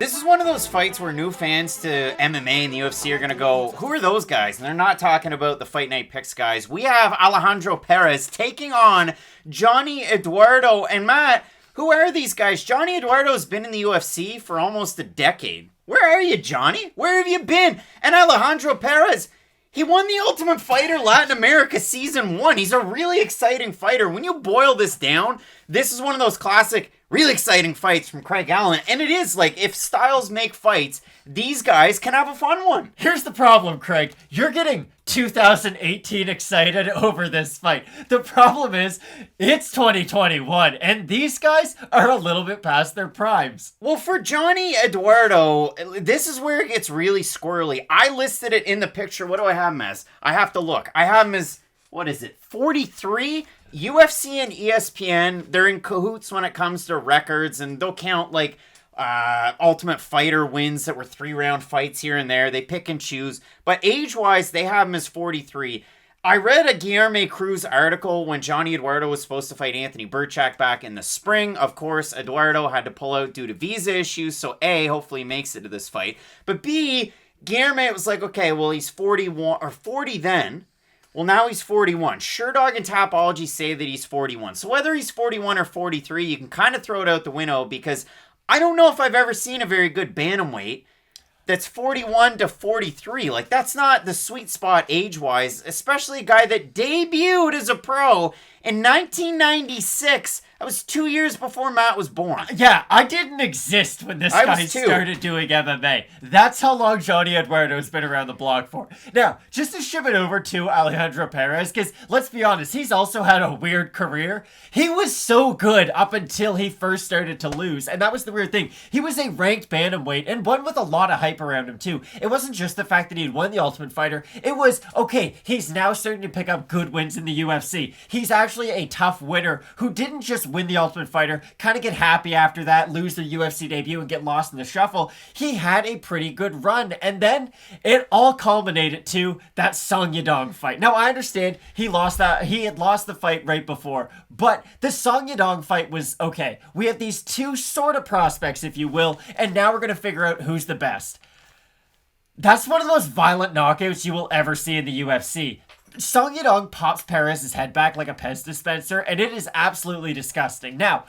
This is one of those fights where new fans to MMA and the UFC are going to go, who are those guys? And they're not talking about the Fight Night Picks guys. We have Alejandro Perez taking on Johnny Eduardo. And Matt, who are these guys? Johnny Eduardo's been in the UFC for almost a decade. Where are you, Johnny? Where have you been? And Alejandro Perez, he won the Ultimate Fighter Latin America Season 1. He's a really exciting fighter. When you boil this down, this is one of those classic, really exciting fights from Craig Allen. And it is like, if styles make fights, these guys can have a fun one. Here's the problem, Craig. You're getting 2018 excited over this fight. The problem is, it's 2021, and these guys are a little bit past their primes. Well, for Johnny Eduardo, this is where it gets really squirrely. I listed it in the picture. What do I have him as? I have to look. I have him as, 43? UFC and ESPN, they're in cahoots when it comes to records, and they'll count like Ultimate Fighter wins that were 3-round fights here and there. They pick and choose. But age-wise, they have him as 43. I read a Guilherme Cruz article when Johnny Eduardo was supposed to fight Anthony Burchak back in the spring. Of course, Eduardo had to pull out due to visa issues, so A, hopefully he makes it to this fight. But B, Guilherme was like, okay, well, he's 41 or 40 then. Well, now he's 41. SureDog and Tapology say that he's 41. So whether he's 41 or 43, you can kind of throw it out the window because I don't know if I've ever seen a very good bantamweight that's 41 to 43. Like, that's not the sweet spot age-wise, especially a guy that debuted as a pro in 1996. That was 2 years before Matt was born. Yeah, I didn't exist when this guy started doing MMA. That's how long Johnny Eduardo's been around the block for. Now, just to ship it over to Alejandro Perez, because let's be honest, he's also had a weird career. He was so good up until he first started to lose, and that was the weird thing. He was a ranked bantamweight, and one with a lot of hype around him, too. It wasn't just the fact that he'd won the Ultimate Fighter. It was, okay, he's now starting to pick up good wins in the UFC. He's actually a tough winner who didn't just win the Ultimate Fighter, kind of get happy after that, lose their UFC debut and get lost in the shuffle. He had a pretty good run, and then it all culminated to that Song Yadong fight. Now, I understand he had lost the fight right before, but the Song Yadong fight was, okay, we have these two sort of prospects, if you will, and now we're going to figure out who's the best. That's one of the most violent knockouts you will ever see in the UFC. Song Yadong pops Perez's head back like a Pez dispenser, and it is absolutely disgusting. Now,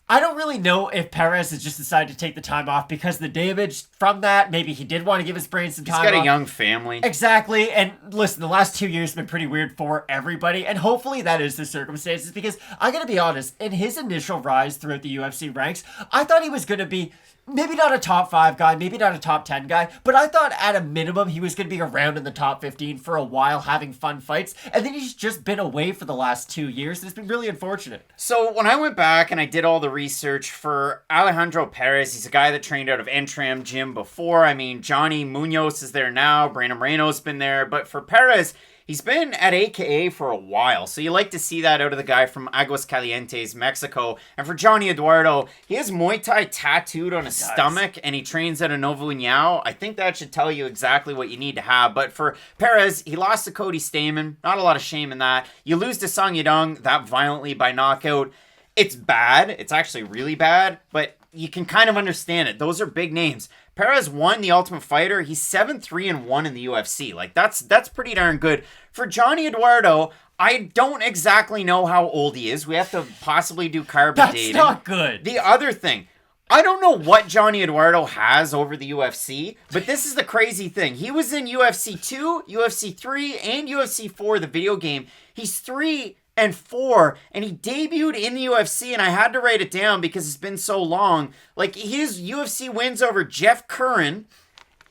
I don't really know if Perez has just decided to take the time off because the damage from that, maybe he did want to give his brain some time off. He's got a young family. Exactly, and listen, the last 2 years have been pretty weird for everybody, and hopefully that is the circumstances, because I gotta be honest, in his initial rise throughout the UFC ranks, I thought he was gonna be maybe not a top 5 guy, maybe not a top 10 guy, but I thought at a minimum he was going to be around in the top 15 for a while having fun fights, and then he's just been away for the last 2 years, and it's been really unfortunate. So when I went back and I did all the research for Alejandro Perez, he's a guy that trained out of Entram Gym before. I mean, Johnny Munoz is there now, Brandon Moreno's been there, but for Perez, he's been at AKA for a while, so you like to see that out of the guy from Aguascalientes, Mexico. And for Johnny Eduardo, he has Muay Thai tattooed on his stomach, and he trains at a Novo União. I think that should tell you exactly what you need to have. But for Perez, he lost to Cody Stamann. Not a lot of shame in that. You lose to Song Yadong that violently by knockout. It's bad. It's actually really bad, but you can kind of understand it. Those are big names. Perez won the Ultimate Fighter. He's 7-3-1 in the UFC. Like, that's pretty darn good. For Johnny Eduardo, I don't exactly know how old he is. We have to possibly do carbon dating. That's not good. The other thing, I don't know what Johnny Eduardo has over the UFC, but this is the crazy thing. He was in UFC 2, UFC 3, and UFC 4, the video game. He's 3-4, and he debuted in the UFC, and I had to write it down because it's been so long. Like, his UFC wins over Jeff Curran,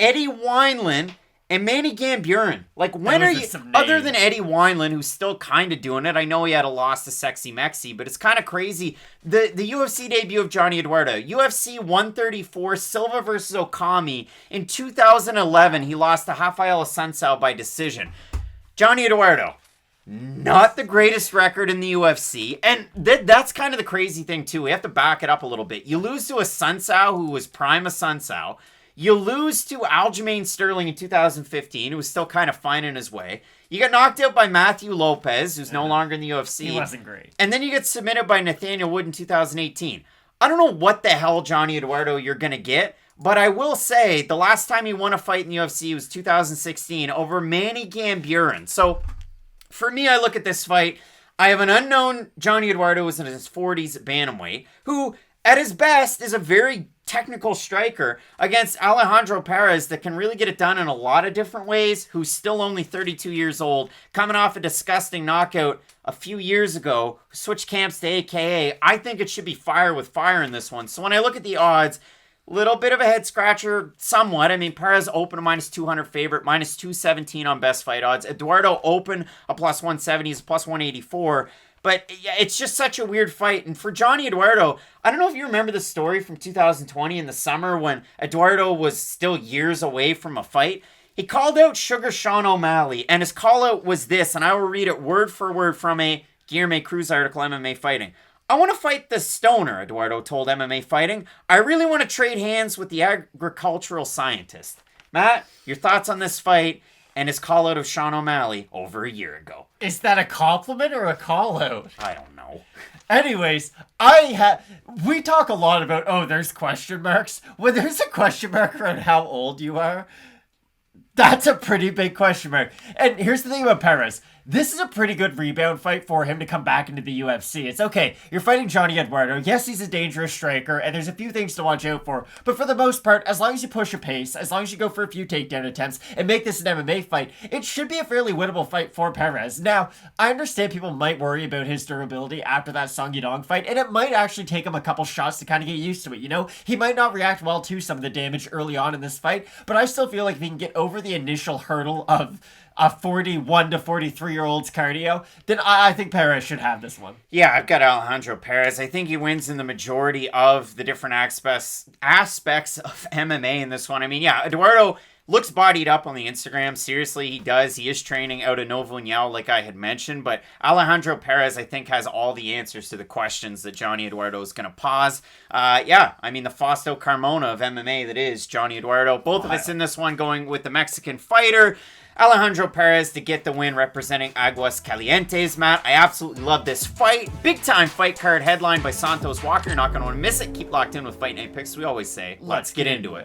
Eddie Wineland, and Manny Gamburin. Like, when are you, other than Eddie Wineland, who's still kind of doing it, I know he had a loss to Sexy Mexi, but it's kind of crazy. The UFC debut of Johnny Eduardo, UFC 134, Silva versus Okami. In 2011, he lost to Rafael Assunção by decision. Johnny Eduardo, not the greatest record in the UFC. And that's kind of the crazy thing, too. We have to back it up a little bit. You lose to Assunção, who was prime Assunção. You lose to Aljamain Sterling in 2015, who was still kind of finding his way. You get knocked out by Matthew Lopez, who's no longer in the UFC. He wasn't great. And then you get submitted by Nathaniel Wood in 2018. I don't know what the hell, Johnny Eduardo, you're going to get, But I will say, the last time he won a fight in the UFC was 2016 over Manny Gamburin. So, for me, I look at this fight. I have an unknown Johnny Eduardo who's in his 40s at bantamweight, who, at his best, is a very technical striker against Alejandro Perez that can really get it done in a lot of different ways, who's still only 32 years old, coming off a disgusting knockout a few years ago, switched camps to AKA. I think it should be fire with fire in this one. So when I look at the odds, little bit of a head scratcher, somewhat. I mean, Perez open a minus 200 favorite, minus 217 on best fight odds. Eduardo open a plus 170 is plus 184. But yeah, it's just such a weird fight. And for Johnny Eduardo, I don't know if you remember the story from 2020 in the summer when Eduardo was still years away from a fight. He called out Sugar Sean O'Malley, and his call out was this, and I will read it word for word from a Guilherme Cruz article, MMA Fighting. I want to fight the stoner, Eduardo told MMA Fighting. I really want to trade hands with the agricultural scientist. Matt, your thoughts on this fight and his call out of Sean O'Malley over a year ago? Is that a compliment or a call out? I don't know. Anyways, we talk a lot about, there's question marks. When there's a question mark around how old you are, that's a pretty big question mark. And here's the thing about Perez. This is a pretty good rebound fight for him to come back into the UFC. It's okay. You're fighting Johnny Eduardo. Yes, he's a dangerous striker, and there's a few things to watch out for. But for the most part, as long as you push a pace, as long as you go for a few takedown attempts, and make this an MMA fight, it should be a fairly winnable fight for Perez. Now, I understand people might worry about his durability after that Song Yadong fight, and it might actually take him a couple shots to kind of get used to it, you know? He might not react well to some of the damage early on in this fight, but I still feel like if he can get over the initial hurdle of a 41 to 43-year-old's cardio, then I think Perez should have this one. Yeah, I've got Alejandro Perez. I think he wins in the majority of the different aspects of MMA in this one. I mean, yeah, Eduardo looks bodied up on the Instagram. Seriously, he does. He is training out of Novo União, like I had mentioned. But Alejandro Perez, I think, has all the answers to the questions that Johnny Eduardo is going to pose. Yeah, I mean, the Fausto Carmona of MMA that is Johnny Eduardo. Both of us in this one going with the Mexican fighter. Alejandro Perez to get the win representing Aguas Calientes, Matt. I absolutely love this fight. Big time fight card headlined by Santos Walker. You're not going to want to miss it. Keep locked in with Fight Night Picks. We always say, let's get into it.